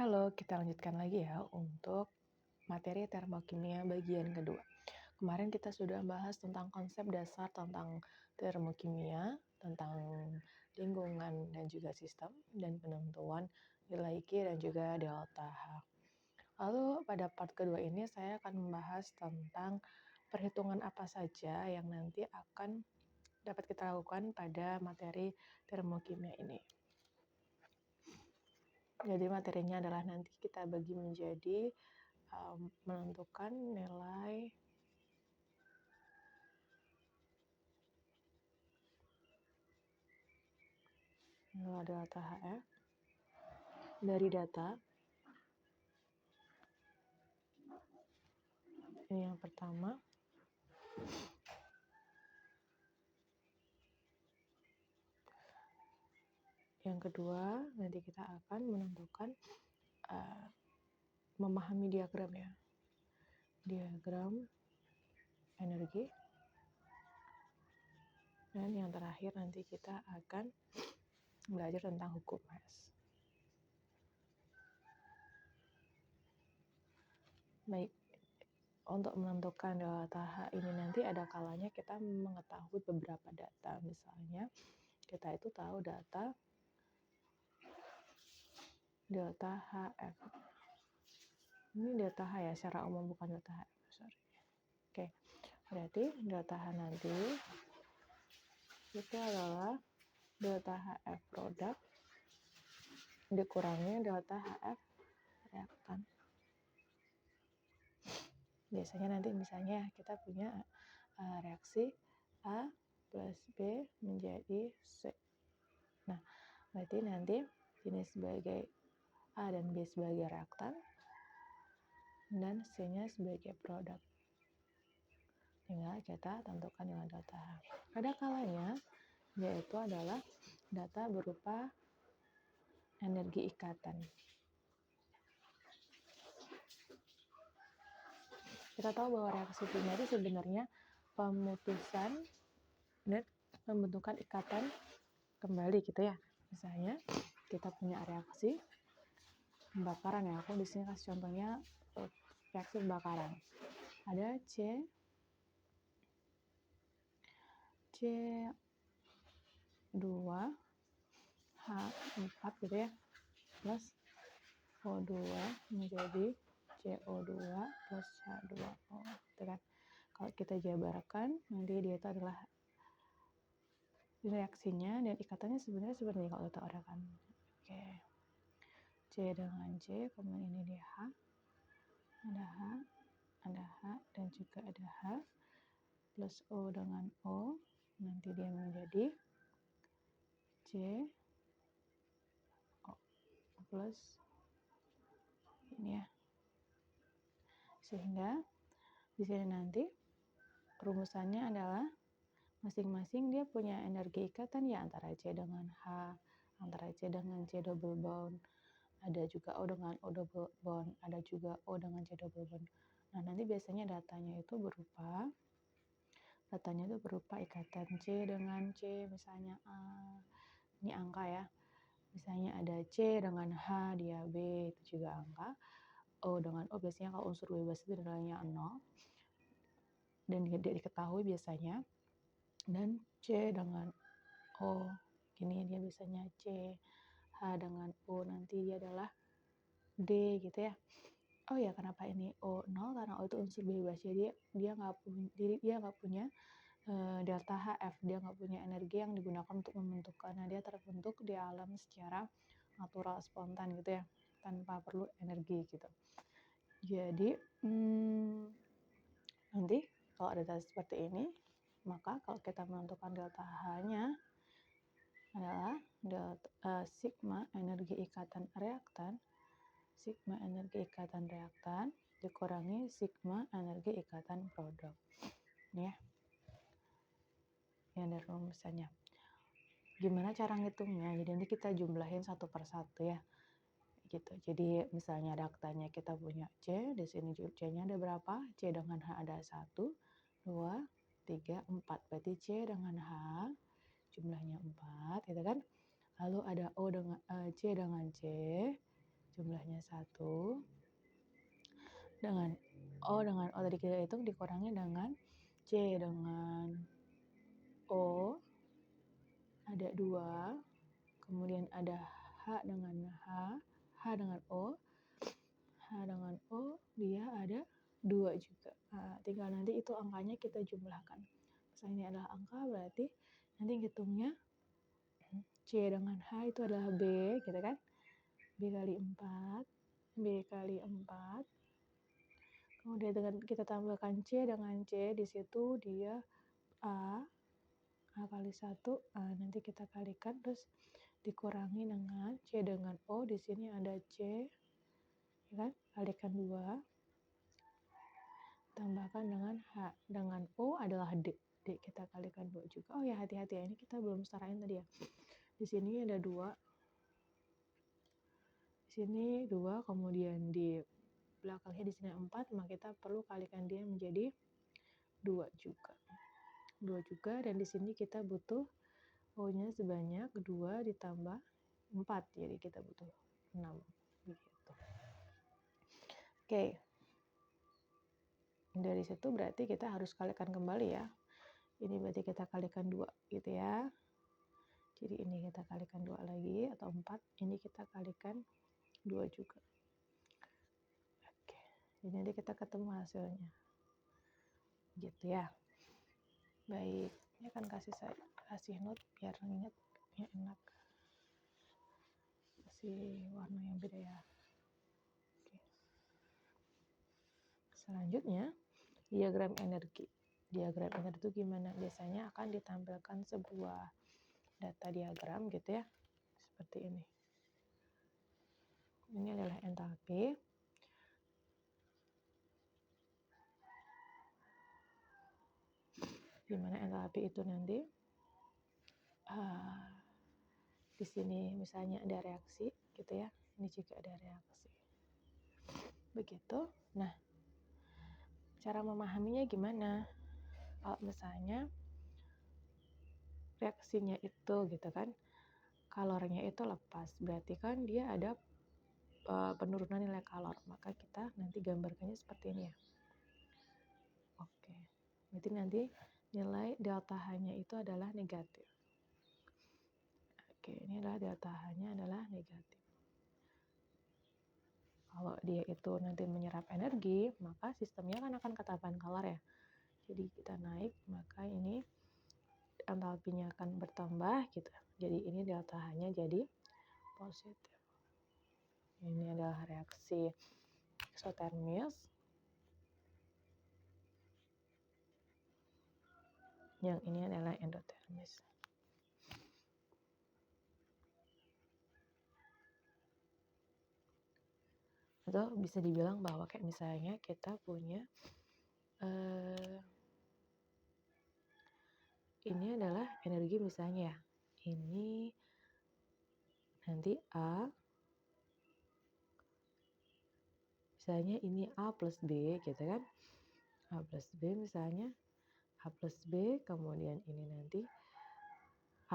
Halo, kita lanjutkan lagi ya untuk materi termokimia bagian kedua. Kemarin kita sudah bahas tentang konsep dasar tentang termokimia, tentang lingkungan dan juga sistem, dan penentuan nilai Q dan juga delta H. Lalu pada part kedua ini saya akan membahas tentang perhitungan apa saja yang nanti akan dapat kita lakukan pada materi termokimia ini. Jadi materinya adalah nanti kita bagi menjadi menentukan nilai delta HF dari data. Ini yang pertama. Yang kedua, nanti kita akan menentukan memahami diagram ya. Diagram energi. Dan yang terakhir nanti kita akan belajar tentang hukum Mass. Baik, untuk menentukan delta H ini nanti ada kalanya kita mengetahui beberapa data. Misalnya kita itu tahu data delta HF. Ini delta H ya, secara umum bukan delta H. Sorry. Oke, berarti delta H nanti itu adalah delta HF produk dikurangi delta HF reaktan. Biasanya nanti misalnya kita punya reaksi A plus B menjadi C. Nah, berarti nanti ini sebagai A dan B sebagai reaktan dan C-nya sebagai produk. Tinggal kita tentukan dengan delta H. Ada kalanya yaitu adalah data berupa energi ikatan. Kita tahu bahwa reaksi kimia itu sebenarnya pemutusan dan pembentukan ikatan kembali gitu ya. Misalnya kita punya reaksi pembakaran ya. Aku di sini kasih contohnya reaksi pembakaran. Ada C2H4 gitu ya, plus O2 menjadi CO2 plus H2O gitu kan. Kalau kita jabarkan nanti dia itu adalah reaksinya dan ikatannya sebenarnya seperti ini kalau kita uraikan. Oke. C dengan C, kemudian ini dia H. Ada H dan juga ada H plus O dengan O, nanti dia menjadi C O plus ini ya. Sehingga di sini nanti rumusannya adalah masing-masing dia punya energi ikatan ya, antara C dengan H, antara C dengan C double bond, ada juga O dengan O double bond, ada juga O dengan C double bond. Nah, nanti biasanya datanya itu berupa ikatan C dengan C, misalnya ini angka ya. Misalnya ada C dengan H, dia B, itu juga angka. O dengan O biasanya kalau unsur bebas itu nilainya 0. Dan tidak diketahui biasanya. Dan C dengan O, ini dia biasanya C. H dengan O nanti dia adalah D gitu ya. Oh ya, kenapa ini O0? Karena O itu unsur bebas, jadi dia nggak punya delta HF, dia nggak punya energi yang digunakan untuk membentuk, karena dia terbentuk di alam secara natural, spontan gitu ya, tanpa perlu energi gitu. Jadi nanti kalau ada data seperti ini, maka kalau kita menentukan delta H-nya adalah sigma energi ikatan reaktan dikurangi sigma energi ikatan produk. Ini ya. Yang ada rumusannya. Gimana cara ngitungnya? Jadi nanti kita jumlahin satu per satu ya. Gitu. Jadi misalnya reaktannya kita punya C, di sini C-nya ada berapa? C dengan H ada 1, 2, 3, 4. Berarti C dengan H jumlahnya 4, gitu kan? Lalu ada C dengan C jumlahnya 1 dengan O tadi kita hitung dikurangi dengan C dengan O ada 2, kemudian ada H dengan H dengan O dia ada 2 juga. Nah, tinggal nanti itu angkanya kita jumlahkan. Misalnya ini adalah angka, berarti nanti hitungnya C dengan H itu adalah B, gitu kan? B kali 4. Kemudian dengan kita tambahkan C dengan C, di situ dia A kali 1, nanti kita kalikan, terus dikurangi dengan C dengan O, di sini ada C, ya kan? Kalikan 2, tambahkan dengan H, dengan O adalah D kita kalikan 2 juga. Oh ya, hati-hati ya, ini kita belum setarain tadi ya. Di sini ada 2, di sini 2, kemudian di belakangnya di sini 4, maka kita perlu kalikan dia menjadi 2 juga. 2 juga, dan di sini kita butuh O-nya sebanyak 2 ditambah 4, jadi kita butuh 6 gitu. Oke. Dari situ berarti kita harus kalikan kembali ya. Ini berarti kita kalikan 2 gitu ya. Jadi ini kita kalikan 2 lagi atau 4, ini kita kalikan 2 juga. Oke. Jadi nanti kita ketemu hasilnya. Gitu ya. Baik, ini akan kasih note biar ingat ya, enak. Kasih warna yang beda ya. Oke. Selanjutnya, diagram energi. Diagram energi itu gimana? Biasanya akan ditampilkan sebuah data diagram gitu ya, seperti ini. Ini adalah entalpi. Di mana entalpi itu nanti di sini misalnya ada reaksi gitu ya, ini juga ada reaksi. Begitu. Nah, cara memahaminya gimana? Kalau misalnya reaksinya itu gitu kan, kalornya itu lepas, berarti kan dia ada penurunan nilai kalor, maka kita nanti gambarkannya seperti ini ya. Oke, berarti nanti nilai delta H-nya itu adalah negatif. Oke, ini adalah delta H-nya adalah negatif. Kalau dia itu nanti menyerap energi, maka sistemnya kan akan ketahanan kalor ya. Jadi kita naik, maka ini entalpinya akan bertambah gitu. Jadi ini delta H-nya jadi positif. Ini adalah reaksi eksotermis. Yang ini adalah endotermis. Atau bisa dibilang bahwa kayak misalnya kita punya ini adalah energi misalnya ya. Ini nanti A, misalnya ini A plus B gitu kan. A plus B misalnya, A plus B, kemudian ini nanti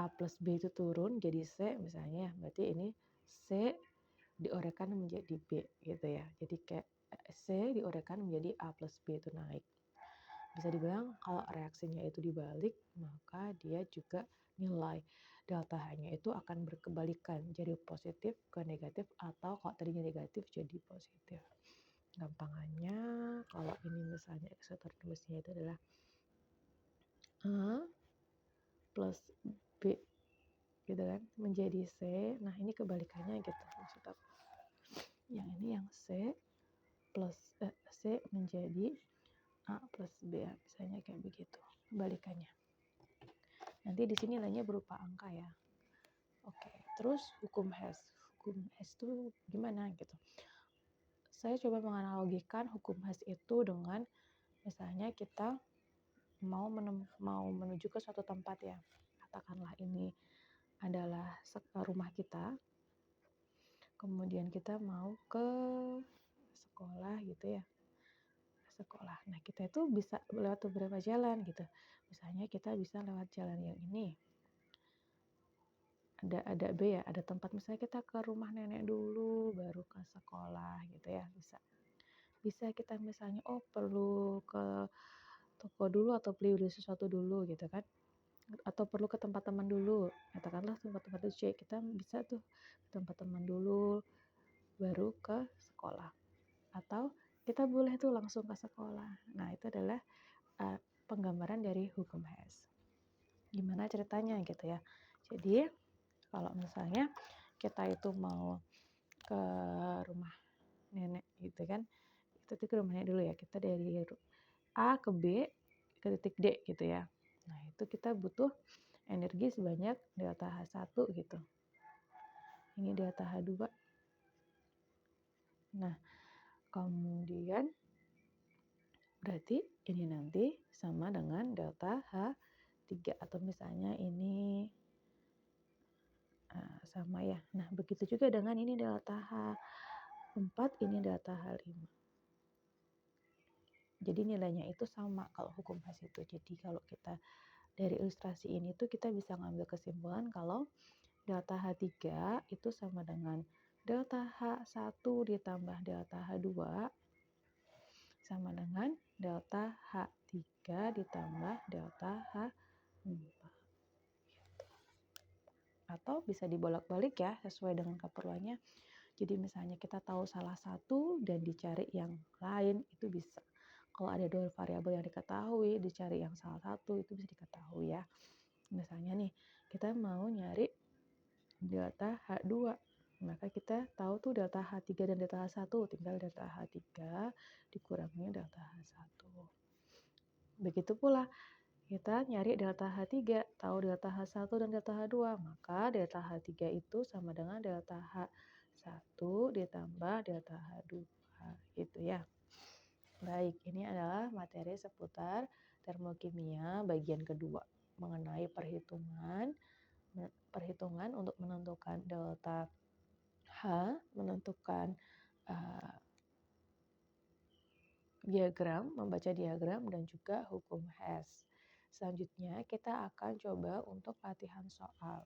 A plus B itu turun jadi C misalnya, berarti ini C diuraikan menjadi B gitu ya. Jadi kayak C diuraikan menjadi A plus B itu naik. Bisa dibilang kalau reaksinya itu dibalik, maka dia juga nilai delta H-nya itu akan berkebalikan, jadi positif ke negatif, atau kalau tadinya negatif jadi positif. Gampangannya kalau ini misalnya eksotermisnya itu adalah A plus B gitu kan, menjadi C. Nah ini kebalikannya gitu maksud aku. Yang ini yang C plus C menjadi A plus B, misalnya kayak begitu kebalikannya. Nanti di sini nilainya berupa angka ya. Oke, terus hukum Hess. Hukum Hess itu gimana gitu? Saya coba menganalogikan hukum Hess itu dengan misalnya kita mau menuju ke suatu tempat ya. Katakanlah ini adalah rumah kita. Kemudian kita mau ke sekolah gitu ya. Sekolah. Nah, kita itu bisa lewat beberapa jalan gitu. Misalnya kita bisa lewat jalan yang ini. ada B ya, ada tempat misalnya kita ke rumah nenek dulu baru ke sekolah gitu ya, bisa. Bisa kita misalnya, oh perlu ke toko dulu atau beli sesuatu dulu gitu kan, atau perlu ke tempat teman dulu, katakanlah tempat-tempat itu C, kita bisa tuh ke tempat teman dulu baru ke sekolah, atau kita boleh tuh langsung ke sekolah. Nah itu adalah penggambaran dari hukum HES. Gimana ceritanya gitu ya. Jadi kalau misalnya kita itu mau ke rumah nenek gitu kan, kita ke rumah nenek dulu ya, kita dari A ke B ke titik D gitu ya. Nah itu kita butuh energi sebanyak delta H1 gitu. Ini delta H2. Nah kemudian berarti ini nanti sama dengan delta H3 atau misalnya ini sama ya. Nah begitu juga dengan ini delta H4, ini delta H5. Jadi nilainya itu sama kalau hukum HES itu. Jadi kalau kita dari ilustrasi ini tuh kita bisa ngambil kesimpulan kalau delta H3 itu sama dengan delta H1 ditambah delta H2 sama dengan delta H3 ditambah delta H4. Atau bisa dibolak-balik ya sesuai dengan keperluannya. Jadi misalnya kita tahu salah satu dan dicari yang lain itu bisa. Kalau ada dua variabel yang diketahui, dicari yang salah satu itu bisa diketahui ya. Misalnya nih, kita mau nyari delta H2. Maka kita tahu tuh delta H3 dan delta H1, tinggal delta H3 dikurangi delta H1. Begitu pula kita nyari delta H3, tahu delta H1 dan delta H2, maka delta H3 itu sama dengan delta H1 ditambah delta H2 gitu ya. Baik, ini adalah materi seputar termokimia bagian kedua mengenai perhitungan untuk menentukan delta H, menentukan diagram, membaca diagram dan juga hukum HES. Selanjutnya kita akan coba untuk latihan soal.